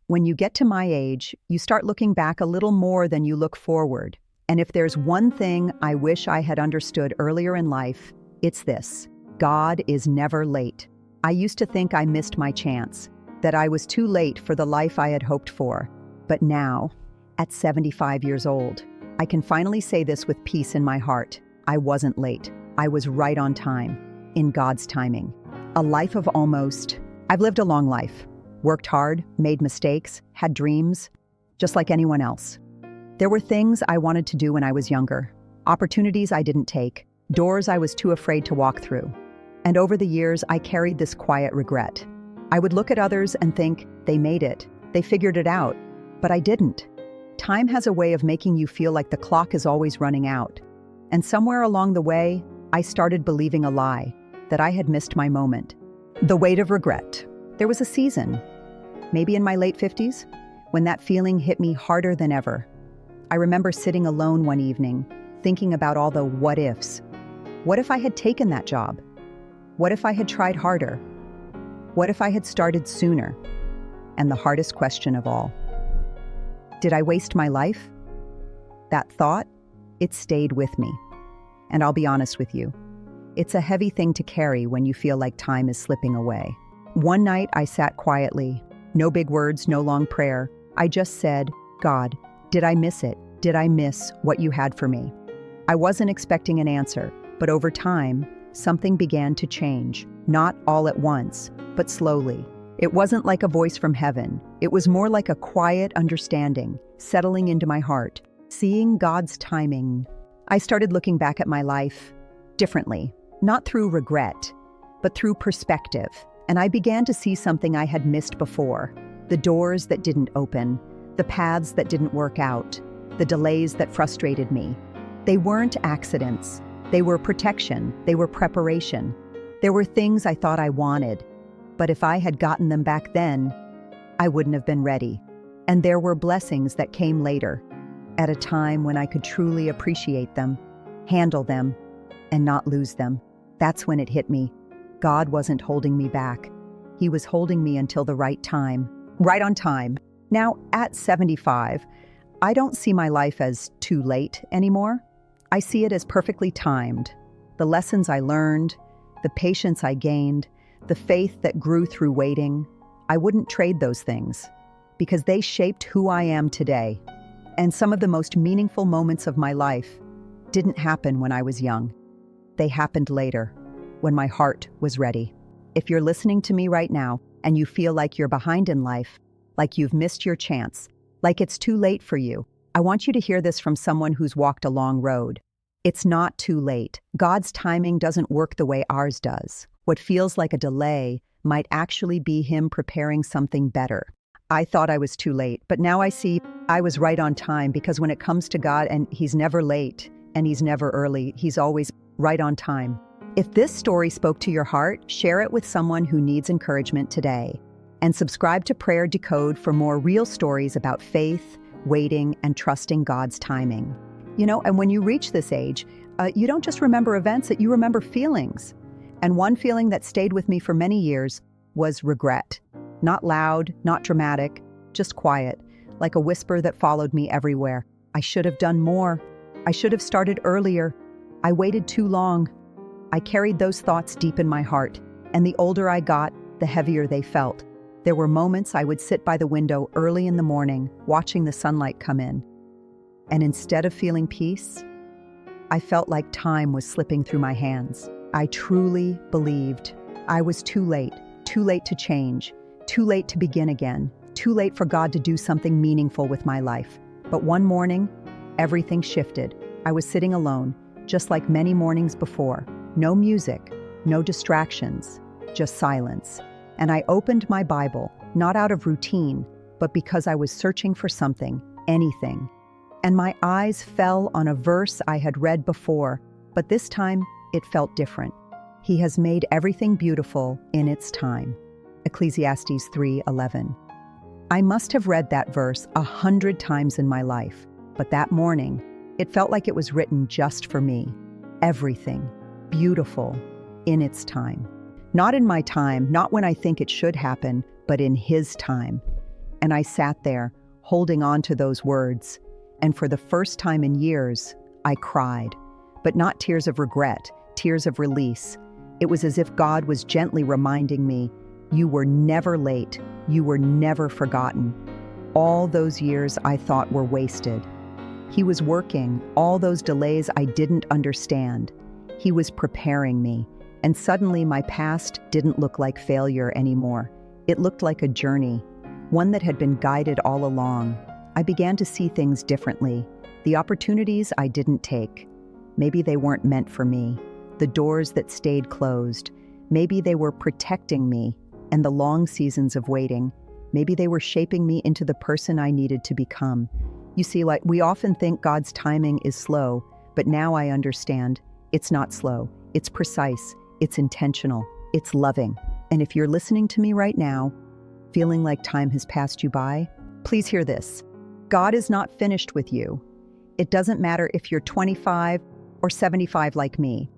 When you get to my age, you start looking back a little more than you look forward. And if there's one thing I wish I had understood earlier in life, it's this: God is never late. I used to think I missed my chance, that I was too late for the life I had hoped for. But now, at 75 years old, I can finally say this with peace in my heart. I wasn't late. I was right on time, in God's timing. A life of almost. I've lived a long life, worked hard, made mistakes, had dreams, just like anyone else. There were things I wanted to do when I was younger, opportunities I didn't take, doors I was too afraid to walk through. And over the years, I carried this quiet regret. I would look at others and think, they made it, they figured it out, but I didn't. Time has a way of making you feel like the clock is always running out. And somewhere along the way, I started believing a lie, that I had missed my moment. The weight of regret. There was a season, maybe in my late 50s, when that feeling hit me harder than ever. I remember sitting alone one evening, thinking about all the what ifs. What if I had taken that job? What if I had tried harder? What if I had started sooner? And the hardest question of all: did I waste my life? That thought, it stayed with me. And I'll be honest with you, it's a heavy thing to carry when you feel like time is slipping away. One night I sat quietly, no big words, no long prayer. I just said, God, did I miss it? Did I miss what you had for me? I wasn't expecting an answer, but over time, something began to change. Not all at once, but slowly. It wasn't like a voice from heaven. It was more like a quiet understanding, settling into my heart, seeing God's timing. I started looking back at my life differently, not through regret, but through perspective. And I began to see something I had missed before: the doors that didn't open, the paths that didn't work out, the delays that frustrated me. They weren't accidents. They were protection. They were preparation. There were things I thought I wanted, but if I had gotten them back then, I wouldn't have been ready. And there were blessings that came later, at a time when I could truly appreciate them, handle them, and not lose them. That's when it hit me. God wasn't holding me back. He was holding me until the right time. Right on time. Now, at 75, I don't see my life as too late anymore. I see it as perfectly timed. The lessons I learned, the patience I gained, the faith that grew through waiting, I wouldn't trade those things, because they shaped who I am today. And some of the most meaningful moments of my life didn't happen when I was young. They happened later, when my heart was ready. If you're listening to me right now and you feel like you're behind in life, like you've missed your chance, like it's too late for you, I want you to hear this from someone who's walked a long road. It's not too late. God's timing doesn't work the way ours does. What feels like a delay might actually be Him preparing something better. I thought I was too late, but now I see I was right on time, because when it comes to God, and He's never late and He's never early, He's always right on time. If this story spoke to your heart, share it with someone who needs encouragement today. And subscribe to Prayer Decode for more real stories about faith, waiting, and trusting God's timing. And when you reach this age, you don't just remember events, you remember feelings. And one feeling that stayed with me for many years was regret. Not loud, not dramatic, just quiet, like a whisper that followed me everywhere. I should have done more. I should have started earlier. I waited too long. I carried those thoughts deep in my heart, and the older I got, the heavier they felt. There were moments I would sit by the window early in the morning, watching the sunlight come in. And instead of feeling peace, I felt like time was slipping through my hands. I truly believed I was too late to change, too late to begin again, too late for God to do something meaningful with my life. But one morning, everything shifted. I was sitting alone, just like many mornings before. No music, no distractions, just silence. And I opened my Bible, not out of routine, but because I was searching for something, anything. And my eyes fell on a verse I had read before, but this time it felt different. He has made everything beautiful in its time. Ecclesiastes 3:11. I must have read that verse 100 times in my life, but that morning, it felt like it was written just for me. Everything beautiful in its time. Not in my time, not when I think it should happen, but in His time. And I sat there, holding on to those words. And for the first time in years, I cried. But not tears of regret, tears of release. It was as if God was gently reminding me, you were never late, you were never forgotten. All those years I thought were wasted. He was working, all those delays I didn't understand. He was preparing me, and suddenly my past didn't look like failure anymore. It looked like a journey, one that had been guided all along. I began to see things differently. The opportunities I didn't take. Maybe they weren't meant for me. The doors that stayed closed. Maybe they were protecting me, and the long seasons of waiting. Maybe they were shaping me into the person I needed to become. You see, like we often think God's timing is slow, but now I understand it's not slow. It's precise. It's intentional. It's loving. And if you're listening to me right now, feeling like time has passed you by, please hear this. God is not finished with you. It doesn't matter if you're 25 or 75 like me.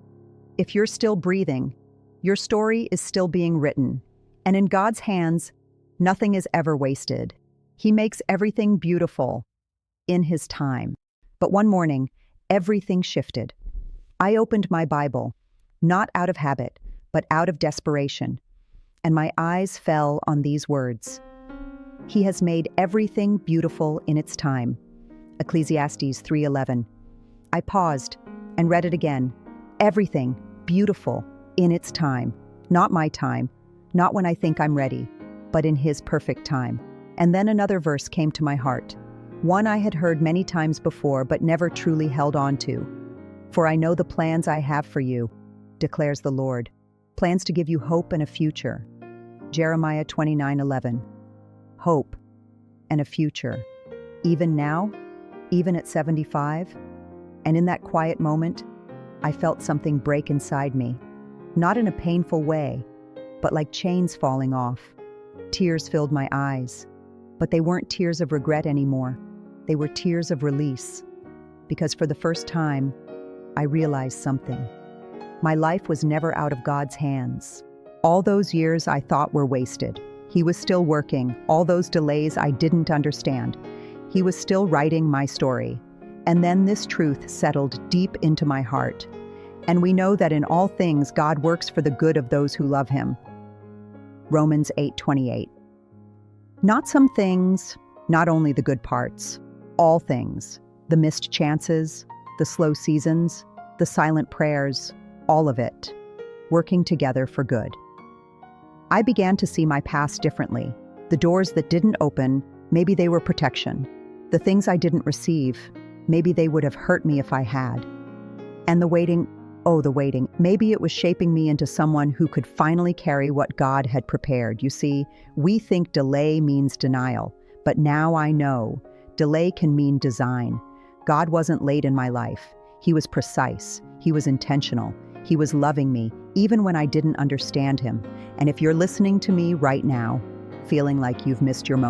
If you're still breathing, your story is still being written. And in God's hands, nothing is ever wasted. He makes everything beautiful in His time. But one morning, everything shifted. I opened my Bible, not out of habit, but out of desperation. And my eyes fell on these words. He has made everything beautiful in its time. Ecclesiastes 3:11. I paused and read it again. Everything beautiful in its time. Not my time, not when I think I'm ready, but in His perfect time. And then another verse came to my heart. One I had heard many times before, but never truly held on to. For I know the plans I have for you, declares the Lord. Plans to give you hope and a future. Jeremiah 29:11. Hope and a future. Even now, even at 75, and in that quiet moment, I felt something break inside me. Not in a painful way, but like chains falling off. Tears filled my eyes, but they weren't tears of regret anymore. They were tears of release. Because for the first time, I realized something. My life was never out of God's hands. All those years I thought were wasted. He was still working. All those delays I didn't understand. He was still writing my story. And then this truth settled deep into my heart. And we know that in all things God works for the good of those who love Him. Romans 8:28. Not some things, not only the good parts, all things, the missed chances, the slow seasons, the silent prayers, all of it, working together for good. I began to see my past differently. The doors that didn't open, maybe they were protection. The things I didn't receive, maybe they would have hurt me if I had. And the waiting, maybe it was shaping me into someone who could finally carry what God had prepared. You see, we think delay means denial, but now I know delay can mean design. God wasn't late in my life. He was precise. He was intentional. He was loving me, even when I didn't understand Him. And if you're listening to me right now, feeling like you've missed your moment,